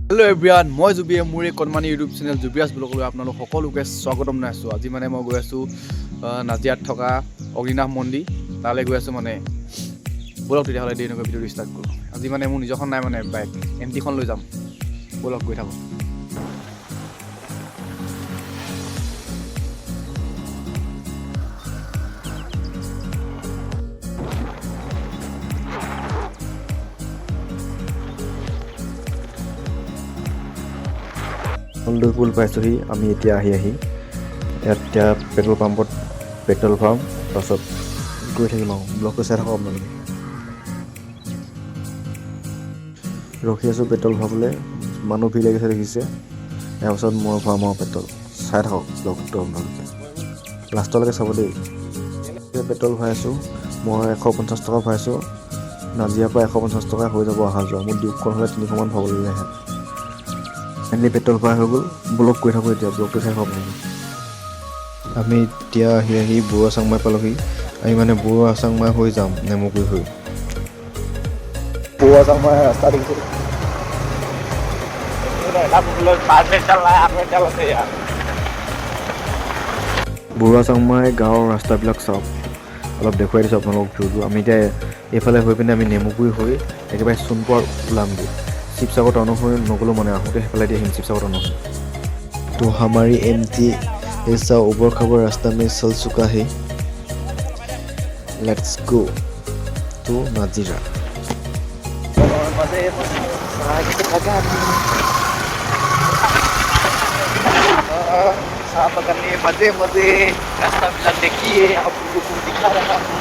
Hello' everyone, মই জুবিয়ে মোৰ এই কণমানি ইউটিউব চেনেল জুবিয়াছ ব্লগলৈ আপোনালোক সকলোকে স্বাগতম জনাইছোঁ। আজি মই গৈ আছোঁ নাজিৰাত থকা অগ্নিনাভ মন্দিৰ, তালৈ গৈ আছোঁ ব'লক তেতিয়াহ'লে দেৰি নকৰি ভিডিঅ'টো ষ্টাৰ্ট কৰোঁ। আজি মোৰ নিজৰখন নাই বাইক, এমটিখন লৈ যাম। ব'লক গৈ থাকোঁ। পুল পাইছোঁহি আমি এতিয়া আহি ইয়াত এতিয়া পেট্ৰল পাম্পত পেট্ৰল ভৰাম, তাৰপাছত গৈ থাকিম আৰু ব্লগটো চাই থাকক আপোনালোকে। ৰখি আছোঁ পেট্ৰল ভৰাবলৈ, মানুহ ভিৰ লাগিছে দেখিছে। তাৰপাছত মই ভৰাম আৰু পেট্ৰল, চাই থাকক ব্লগটো আপোনালোকে লাষ্টলৈকে চাব দেই। পেট্ৰল ভৰাইছোঁ মই 150 টকা ভৰাইছোঁ। নাজিৰাৰ পৰা 150 টকা হৈ যাব অহা যোৱা। মোৰ ডিউকখন হ'লে 300মান ভৰাবলৈহে। এনেই পেট্ৰল ভৰাই হৈ গ'ল। ব্লগ কৰি থাকোঁ এতিয়া, ব্লগটো চাই থাকক আপোনালোকে। আমি এতিয়া আহি বৰুৱা চাংমাই পালোহি। আমি বৰুৱা চাংমাই হৈ যাম নেমুগুৰি হৈ। বৰুৱা চাংমাই ৰাস্তা দেখিছোঁ। বৰুৱা চাংমাই গাঁৱৰ ৰাস্তাবিলাক চাওক, অলপ দেখুৱাই দিছোঁ আপোনালোকক ভিউটো। আমি এতিয়া এইফালে হৈ পিনে আমি নেমুগুৰি হৈ একেবাৰে সোণপোৱাৰ ওলামগৈ। শিৱসাগৰ টাউনৰ হৈ নগ'লোঁ আহোঁতে সেইফালে দি আহিম শিৱসাগৰ টাউনৰ। तो हमारी एमटी ऐसा उबड़ खबर रास्ता में चल चुका है। Let's go to Nazira. मजे मजे रास्ता मिला, देखिए आप लोगों को दिखा रहा हूँ।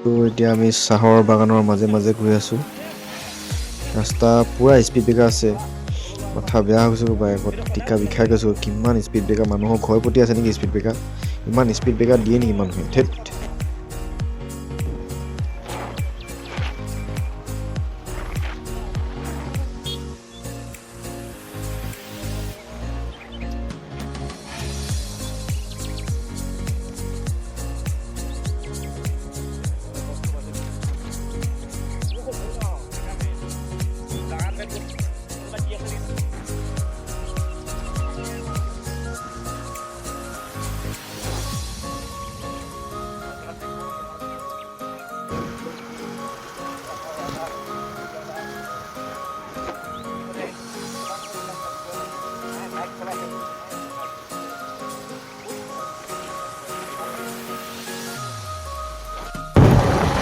তো এতিয়া আমি চাহৰ বাগানৰ মাজে মাজে গৈ আছোঁ। ৰাস্তা পূৰা স্পীড ব্ৰেকাৰ আছে, মাথা বেয়া হৈ গৈছে বাইকত, টিকা বিষাই গৈছোঁ। কিমান স্পীড ব্ৰেকাৰ, মানুহৰ ঘৰ প্ৰতি আছে নেকি স্পীড ব্ৰেকাৰ? ইমান স্পীড ব্ৰেকাৰ দিয়ে নেকি মানুহে? ধেৎ।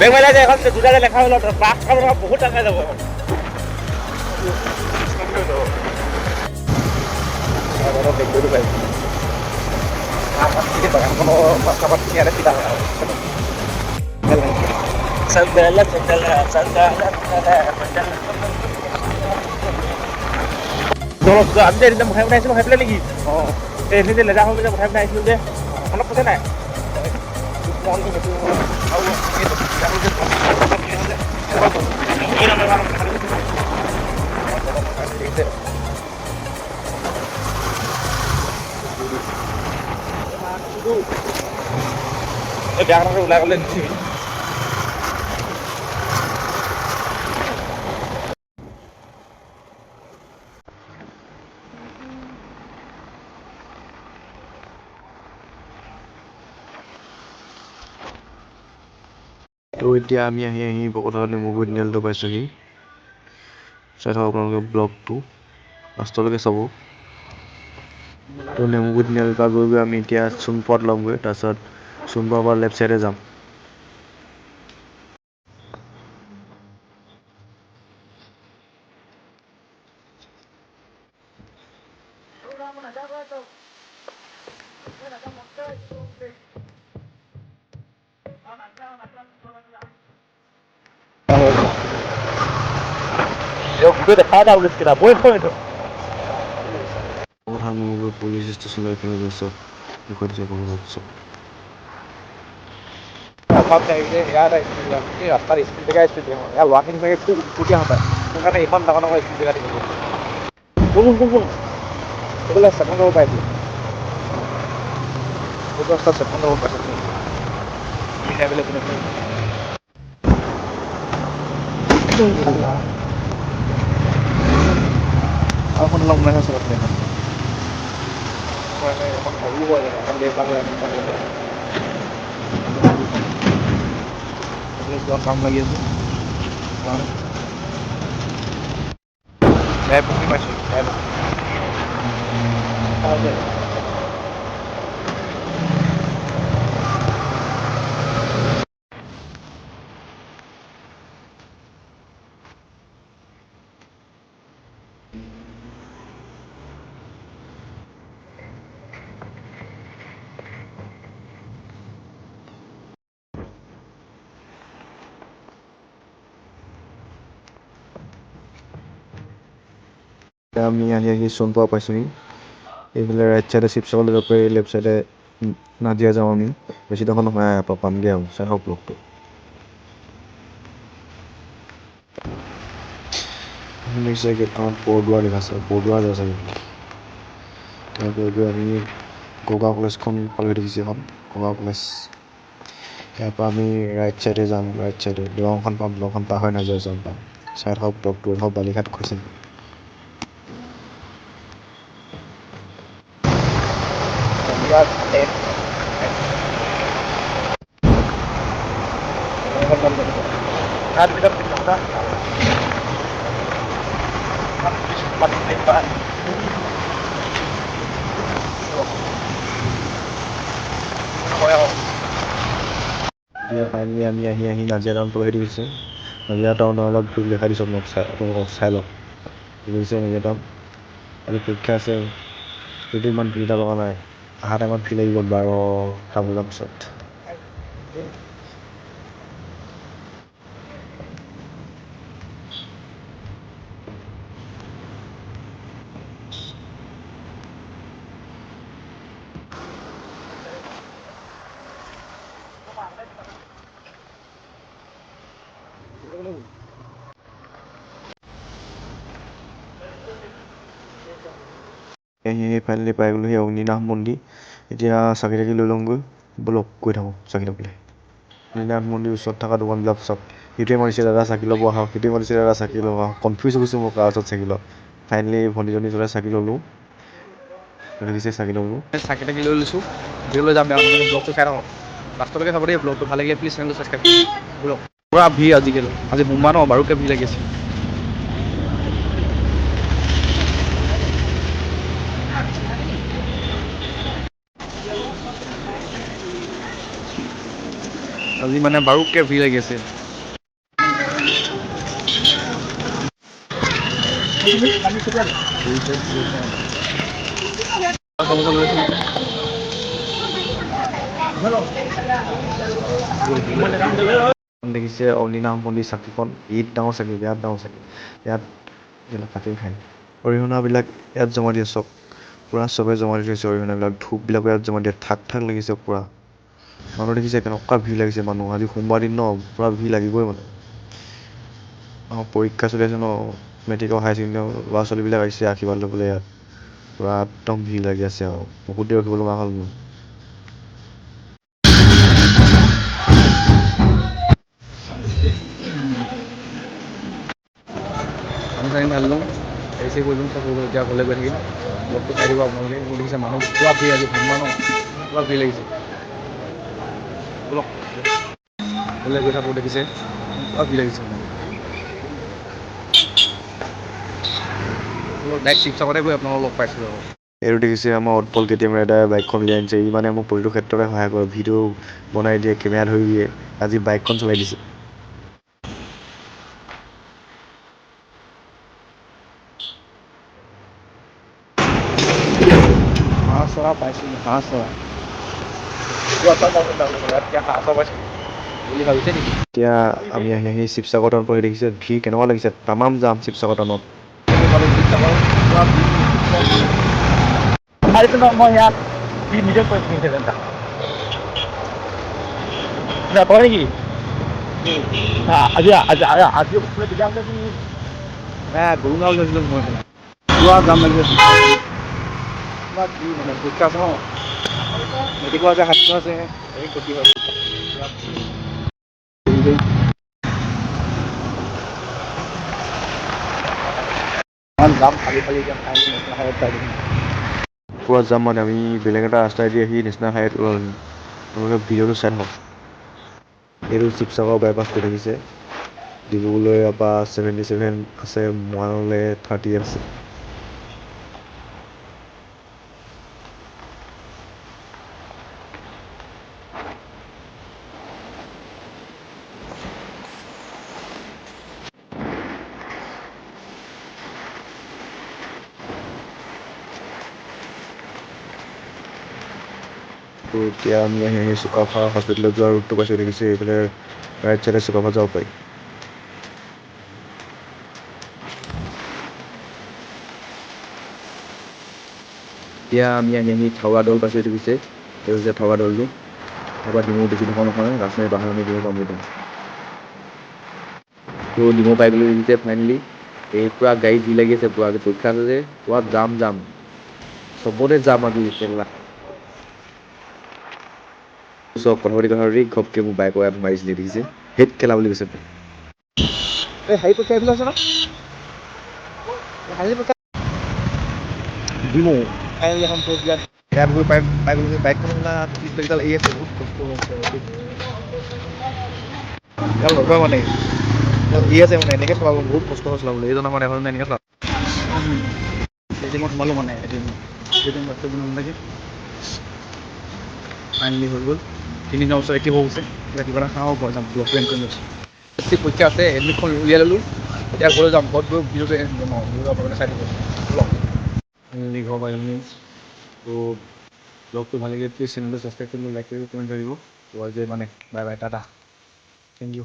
বেগ মাৰিলে যে এখন দুটাকে লেখা হ'ল, পাঁচ টকা বহুত টাকা যাব। আমি যে এদিন পঠাই আহিছিলোঁ ভাই পেলাই নেকি? অঁ, এইখিনি যে লেজাৰ হৈ যে পঠাই আহিছিলোঁ যে, মনত পৰে নাই? বেয়া কথা ওলাই গ'লে নিশ্চয়। তো এতিয়া আমি আহি বকতাত নেমুগুৰি তিনিআলিটো পাইছোঁহি। চাই থাকক আপোনালোকে ব্লগটো লাষ্টলৈকে চাব। তো নেমুগুৰি তিনিআলিৰ পৰা গৈ আমি এতিয়া সোণপোৱাত ল'মগৈ, তাৰপিছত সোণপোৱাৰ পৰা লেফ্ট ছাইডে যাম। দেখা এটা ওলাইছিল বৈশ এইটো পুলিচ ষ্টেচন এইফালে গৈছোঁ, দেখুৱাই দিছোঁ আপোনালোকক চব। ৰাস্তাৰ স্পীড ব্ৰেকাৰ ল'ৰাখিনি খুব উৎপতীয়া হয়, সেইকাৰণে ইমান ডাঙৰ ডাঙৰ স্পীড ব্ৰেকাৰ দিব। কোন এইফালে ছেকেণ্ড হ'ব পাইছিলোঁ, ৰাস্তাত ছেকেণ্ড হ'ব পাইছিলোঁ। আৰু এখন লগ নাই আছে এখন সৰু হয় এখন দেউতা কাম লাগি আছে বেয়া পুখুৰী পাইছোঁ আমি আহি চোনপোৱা পাইছোঁহি এইফালে ৰাইট চাইডে শিৱসাগৰ যাব পাৰি লেফ্ট চাইডে নাজিয়া যাওঁ আমি বেছি দোকান নহয় ইয়াৰ পৰা পামগৈ আৰু চাই হওক ব্লগটো নেক্সট গেটখনত বৰদোৱা লিখা আছে বৰদোৱা যাব চাগে তাৰপৰা গৈ আমি গড়গাঁও কলেজখন পালহি দেখিছোঁ এখন গড়গাঁও কলেজ ইয়াৰ পৰা আমি ৰাইট চাইডে যাম ৰাইট চাইডে দলংখন পাম দলংখন পাৰ হৈ নাজিয়া যাম পাম চাই থাকক ব্লগটো হওক বালিঘাট কৈছে এতিয়া ফাইনেলি আমি আহি নাজিয়া টাউন পাবহি দেখিছে নাজিয়া টাউনৰ অলপ ভিউ দেখাই দিছোঁ আপোনালোকক চাই লওক দেখিছে নাজিয়া টাউন আজি পৰীক্ষা আছে যদিও ইমান ভিৰ এটা লগা নাই অহা টাইমত ভিৰ লাগিব 12টা বজাৰ পিছত ফাইনেলি পাই গ'লো সেই অগ্নিনাভ মন্দিৰ এতিয়া চাকি তাকি লৈ লওঁগৈ ব'লক গৈ থাকোঁ চাকি ল'বলৈ অগ্নিনাভ মন্দিৰ ওচৰত থকা দোকানবিলাক চব সেইটোৱে মাতিছে দাদা চাকি ল'ব আহক সেইটোৱে মাতিছে দাদা চাকি ল'ব আহক কনফিউজ হৈ গৈছোঁ মই কাৰ ওচৰত চাকি লওঁ ফাইনেলি ভণ্টিজনী ওচৰতে চাকি ল'লোঁ দেখিছে চাকি ল'লোঁ চাকি তাকি লৈ লৈছোঁ ভিডিঅ'লৈ যাম ব্লগটো চাই থাকক লাষ্টলৈকে চাব দেই ব্লগটো ভাল লাগিলে প্লিজ চেনেলটো ছাবস্ক্ৰাইব কৰক পূৰা ভিৰ আজিকালি আজি সোমবাৰ ন বাৰুকৈ ভিৰ লাগি আছে আজি মানে বাৰুকৈ ভিৰ লাগি আছে দেখিছে অগ্নিনাভ মন্দিৰ চাকিখন ঈদ ডাঙৰ চাকি বিৰাট ডাঙৰ চাকি ইয়াত কাটি খায় অৰিহণাবিলাক ইয়াত জমা দিয়ে চব পূৰা চবে জমা দি থৈছে অৰিহণাবিলাক ধূপবিলাকো ইয়াত জমা দিয়ে ঠাক লাগিছে পূৰা মানুহ দেখিছে কেনেকুৱা ভিৰ লাগিছে মানুহ আজি সোমবাৰ দিন ন পূৰা ভিৰ লাগিবই মানে পৰীক্ষা চলি আছে ন মেট্ৰিকৰ হায়াৰ ছেকেণ্ডেৰী ল'ৰা ছোৱালীবিলাক আহিছে আশীৰ্বাদ ল'বলৈ ইয়াত পূৰা একদম ভিৰ লাগি আছে আৰু বহুত দেৰি ৰখিব লগা হ'ল মোৰ আমি চাই ভাল লওঁ এৰিছে কৰি দিম চব এতিয়া ঘৰলৈ গৈ থাকিম ব্লগটো চাই দিব আপোনালোকে মোৰ দেখিছে মানুহ পূৰা ভিৰ আজি সোমবাৰ ন পূৰা ভিৰ লাগিছে ব'লক ঘৰলৈ গৈ থাকোঁ দেখিছে পূৰা ভিৰ লাগিছে ডাইৰেক্ট শিৱসাগৰতে গৈ আপোনালোকক লগ পাইছোঁ আৰু এইটো দেখিছে আমাৰ উৎপল কেটিএম ৰাইডাৰে বাইকখন উলিয়াই আনিছে ই মানে মোক প্ৰতিটো ক্ষেত্ৰতে সহায় কৰে ভিডিঅ' বনাই দিয়ে কেমেৰা ধৰি দিয়ে আজি বাইকখন চলাই দিছে হাঁহ চৰা পাইছোঁ হাঁহ চৰা পাইছোঁ বুলি ভাবিছে নেকি এতিয়া আমি আহি শিৱসাগৰ টাউন পঢ়ি দেখিছে ভিৰ কেনেকুৱা লাগিছে তামাম যাম শিৱসাগৰ টাউনত মই ইয়াত নিজে কৈছোঁ কয় নেকি আজি গৰুগাঁও গৈছিলোঁ মই পুৰা যাম লাগি আছে মানে পৰীক্ষা আছে ন মেট্ৰিকৰ আছে হাইস্কুল আছে এই ক্ষতি হয় ইমান যাম খালি খালি এতিয়া নেশ্যনেল হাইৱেত যাই দিম। পুৰা যাম মানে আমি বেলেগ এটা ৰাস্তাইদি আহি নেশ্যনেল হাইৱেত ওলালোঁ। আপোনালোকে ভিডিঅ'টো চাই থাকক। এইটো শিৱসাগৰ বাইপাছ কৰি থাকিছে। ডিব্ৰুগড়লৈ পৰা 77 আছে, মৰাণলৈ 30 আছে। তো এতিয়া আমি আহি চুকাফা হস্পিটেলত যোৱা ৰুটটো পাইছোঁ দেখিছে, এইফালে ৰাইট চাইডে চুকাফা যাব পাৰি। এতিয়া আমি আহি থাৱা দৌল পাইছোঁ দেখিছে, এই যে থাৱা দৌলটো। তাৰপৰা ডিমৌ বেছি দোকান নহয়, ৰাজনৈতিক বাহন আমি ডিমৌ পাম এতিয়া। তো ডিমৌ পাই গ'লোঁ দেখিছে ফাইনেলি। এই পূৰা গাড়ী ভিৰ লাগি আছে, পূৰা পৰীক্ষা আছে যে, পূৰা জাম। চবতে যাম আজি কেলা। চব কথা পাতি ঘপকৈ মোৰ বাইকৰ এপ মাৰিছিলে দেখিছে, হেইত কেলা বুলি কৈছে। এই হেৰি পৰীক্ষা এইফালে আছে ন? হেৰি পৰীক্ষা ডিমৌ ফাইনেলি এখন পোষ্ট দিয়াত ইয়াত গৈ পাই গ'লো। বাইকখন আপোনাৰ 30 কিলোমিটাৰ লাগি আছে, বহুত কষ্ট হৈছে। ইয়াৰ লগৰ মানে দি আছে মানে এনেকৈ চলাব, বহুত কষ্ট হৈ চলাবলৈ। এইজন আমাৰ এখন এনেকৈ চলাব। এদিন মই সোমালোঁ মানে এদিন লাগে ফাইনেলি হৈ গ'ল। 3 দিনৰ ওচৰত এক্টিভ হৈ গৈছে। এতিয়া কিবা এটা খাওঁ, ঘৰ যাম, ব্লগটো এণ্ড কৰি লৈছোঁ। পৰীক্ষা আছে, এডমিটখন উলিয়াই ল'লোঁ। এতিয়া ঘৰলৈ যাম, ঘৰত গৈ ভিডিঅ'টো এণ্ড কৰিম আৰু ভিডিঅ'টো আপোনালোকে চাই থাকিব। ঘৰ পাই গ'লো। তো ব্লগটো ভাল লাগিলে প্লিজ চেনেলটো ছাবস্ক্ৰাইব কৰিব, লাইক কৰিব, কমেণ্ট কৰিব। মানে bye bye, tata, thank U.